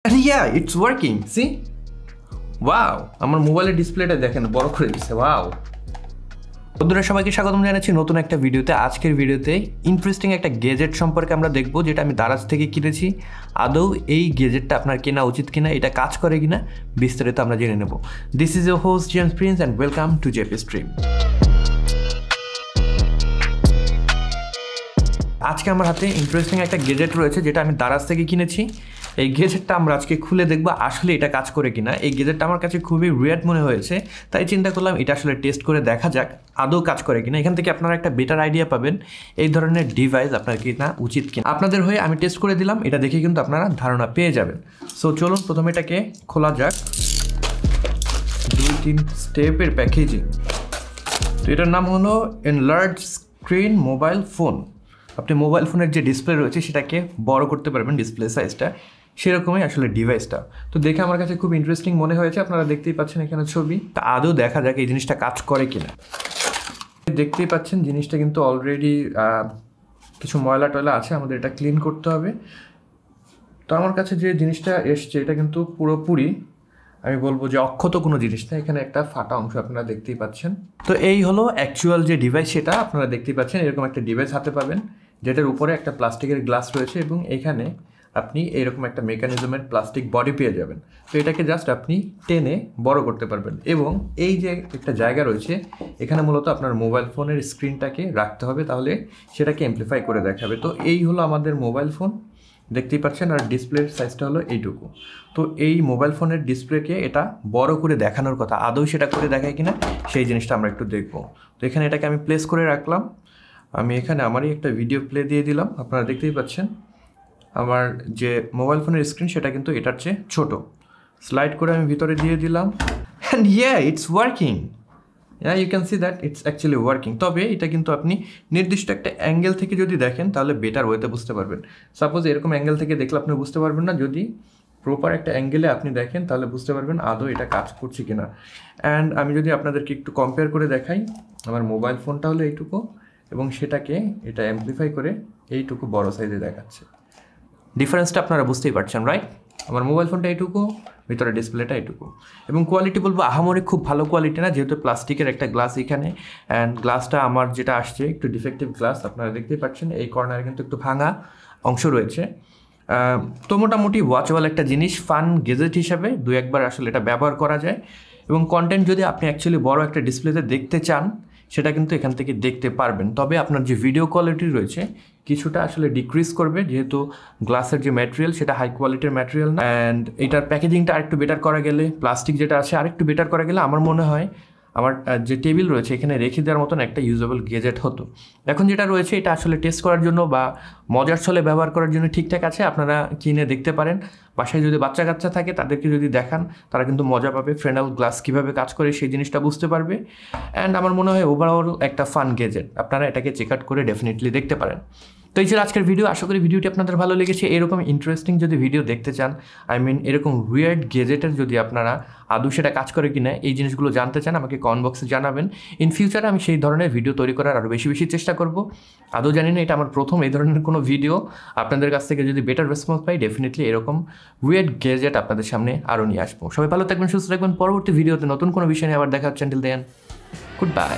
And yeah, it's working. See? Wow! আমার মোবাইলের ডিসপ্লেটা দেখেন বড় করে দিয়েছে। ওয়াও! বন্ধুরা সবাইকে স্বাগতম জানাচ্ছি নতুন একটা ভিডিওতে। আজকের ভিডিওতে ইন্টারেস্টিং একটা গ্যাজেট সম্পর্কে আমরা দেখব, যেটা আমি দারাজ থেকে কিনেছি। আদৌ এই গ্যাজেটটা আপনার কেনা উচিত কিনা, এটা কাজ করে কিনা, বিস্তারিত আমরা জেনে নেব। This is your host James Prince and welcome to JP stream. আজকে আমার হাতে ইন্টারেস্টিং একটা গ্যাজেট রয়েছে, যেটা আমি দারাজ থেকে কিনেছি। এই গ্যাজেটটা আমরা আজকে খুলে দেখবো আসলে এটা কাজ করে কিনা। এই গ্যাজেটটা আমার কাছে খুবই উইয়ার্ড মনে হয়েছে, তাই চিন্তা করলাম এটা আসলে টেস্ট করে দেখা যাক আদৌ কাজ করে কিনা। এখান থেকে আপনারা একটা বেটার আইডিয়া পাবেন এই ধরনের ডিভাইস আপনার কিনা উচিত কিনা। আপনাদের হয়ে আমি টেস্ট করে দিলাম, এটা দেখে কিন্তু আপনারা ধারণা পেয়ে যাবেন। সো চলুন প্রথমে এটাকে খোলা যাক। 2-3 স্টেপের প্যাকেজিং। তো এটার নাম হলো এনলার্জড স্ক্রিন মোবাইল ফোন। আপনি মোবাইল ফোনের যে ডিসপ্লে রয়েছে সেটাকে বড় করতে পারবেন, ডিসপ্লে সাইজটা সেরকমই আসলে ডিভাইসটা। তো দেখে আমার কাছে খুব ইন্টারেস্টিং মনে হয়েছে। আপনারা দেখতেই পাচ্ছেন এখানে ছবি। তা আদৌ দেখা যাক এই জিনিসটা কাজ করে কিনা। দেখতেই পাচ্ছেন জিনিসটা কিন্তু অলরেডি কিছু ময়লা টয়লা আছে, আমাদের এটা ক্লিন করতে হবে। তো আমার কাছে যে জিনিসটা এসছে এটা কিন্তু পুরোপুরি আমি বলবো যে অক্ষত কোনো জিনিস না। এখানে একটা ফাটা অংশ আপনারা দেখতেই পাচ্ছেন। তো এই হলো অ্যাকচুয়াল যে ডিভাইস, সেটা আপনারা দেখতেই পাচ্ছেন। এরকম একটা ডিভাইস হাতে পাবেন, যেটার উপরে একটা প্লাস্টিকের গ্লাস রয়েছে এবং এখানে আপনি এরকম একটা মেকানিজমের প্লাস্টিক বডি পেয়ে যাবেন। তো এটাকে জাস্ট আপনি টেনে বড় করতে পারবেন। এবং এই যে একটা জায়গা রয়েছে, এখানে মূলত আপনার মোবাইল ফোনের স্ক্রিনটাকে রাখতে হবে, তাহলে সেটাকে অ্যামপ্লিফাই করে দেখাবে। তো এই হলো আমাদের মোবাইল ফোন, দেখতেই পাচ্ছেন। আর ডিসপ্লের সাইজটা হলো এইটুকু। তো এই মোবাইল ফোনের ডিসপ্লেকে এটা বড় করে দেখানোর কথা, আদৌ সেটা করে দেখায় কিনা সেই জিনিসটা আমরা একটু দেখব। তো এখানে এটাকে আমি প্লেস করে রাখলাম। আমি এখানে আমারই একটা ভিডিও প্লে দিয়ে দিলাম। আপনারা দেখতেই পাচ্ছেন আমার যে মোবাইল ফোনের স্ক্রিন সেটা কিন্তু এটার চেয়ে ছোটো। স্লাইড করে আমি ভিতরে দিয়ে দিলাম। And yeah, it's working. You can see that it's actually working. তবে এটা কিন্তু আপনি নির্দিষ্ট একটা অ্যাঙ্গেল থেকে যদি দেখেন তাহলে বেটার ওয়েতে বুঝতে পারবেন। সাপোজ এরকম অ্যাঙ্গেল থেকে দেখলে আপনি বুঝতে পারবেন না। যদি প্রপার একটা অ্যাঙ্গেলে আপনি দেখেন তাহলে বুঝতে পারবেন আদৌ এটা কাজ করছে কিনা। অ্যান্ড আমি যদি আপনাদেরকে একটু কম্পেয়ার করে দেখাই, আমার মোবাইল ফোনটা হলো এইটুকু এবং সেটাকে এটা অ্যামপ্লিফাই করে এইটুকু বড় সাইজে দেখাচ্ছে। ডিফারেন্সটা আপনারা বুঝতেই পারছেন, রাইট? আমার মোবাইল ফোনটা এইটুকু, ভিতরে ডিসপ্লেটা এইটুকু। এবং কোয়ালিটি বলবো আহামরি খুব ভালো কোয়ালিটি না, যেহেতু প্লাস্টিকের একটা গ্লাস এখানে। অ্যান্ড গ্লাসটা আমার যেটা আসছে একটু ডিফেক্টিভ গ্লাস, আপনারা দেখতেই পাচ্ছেন। এই কর্নারে কিন্তু একটু ভাঙা অংশ রয়েছে। তো মোটামুটি ওয়াচেবল একটা জিনিস, ফান গেজেট হিসাবে দু একবার আসলে এটা ব্যবহার করা যায়। এবং কন্টেন্ট যদি আপনি অ্যাকচুয়ালি বড় একটা ডিসপ্লেতে দেখতে চান সেটা কিন্তু এখান থেকে দেখতে পারবেন। তবে আপনার যে ভিডিও কোয়ালিটি রয়েছে কিছুটা আসলে ডিক্রিজ করবে, যেহেতু গ্লাসের যে ম্যাটেরিয়াল সেটা হাই কোয়ালিটির ম্যাটেরিয়াল না। অ্যান্ড এটার প্যাকেজিংটা আরেকটু বেটার করা গেলে, প্লাস্টিক যেটা আছে আরেকটু বেটার করা গেলে আমার মনে হয় আমার যে টেবিল রয়েছে এখানে রেখে দেওয়ার মতন একটা ইউজেবল গ্যাজেট হতো। এখন যেটা রয়েছে এটা আসলে টেস্ট করার জন্য বা মজার ছলে ব্যবহার করার জন্য ঠিকঠাক আছে। আপনারা কিনে দেখতে পারেন। বাসায় যদি বাচ্চা কাচ্চা থাকে তাদেরকে যদি দেখান তারা কিন্তু মজা পাবে। ফ্রেনেল গ্লাস কীভাবে কাজ করে সেই জিনিসটা বুঝতে পারবে। অ্যান্ড আমার মনে হয় ওভারঅল একটা ফান গ্যাজেট। আপনারা এটাকে চেক আউট করে ডেফিনেটলি দেখতে পারেন। তো এই ছিল আজকের ভিডিও। আশা করি ভিডিওটি আপনাদের ভালো লেগেছে। এরকম ইন্টারেস্টিং যদি ভিডিও দেখতে চান, এরকম উইয়ার্ড গ্যাজেটের যদি আপনারা আদৌ সেটা কাজ করে কিনা এই জিনিসগুলো জানতে চান, আমাকে কমেন্ট বক্সে জানাবেন। ইন ফিউচারে আমি সেই ধরনের ভিডিও তৈরি করার আরও বেশি বেশি চেষ্টা করব। আদৌ জানি না এটা আমার প্রথম এই ধরনের কোনো ভিডিও। আপনাদের কাছ থেকে যদি বেটার রেসপন্স পাই ডেফিনেটলি এরকম উইয়ার্ড গ্যাজেট আপনাদের সামনে আরও নিয়ে আসবো। সবাই ভালো থাকবেন, সুস্থ থাকবেন। পরবর্তী ভিডিওতে নতুন কোনো বিষয় নিয়ে আবার দেখা হচ্ছে। Until then, good by.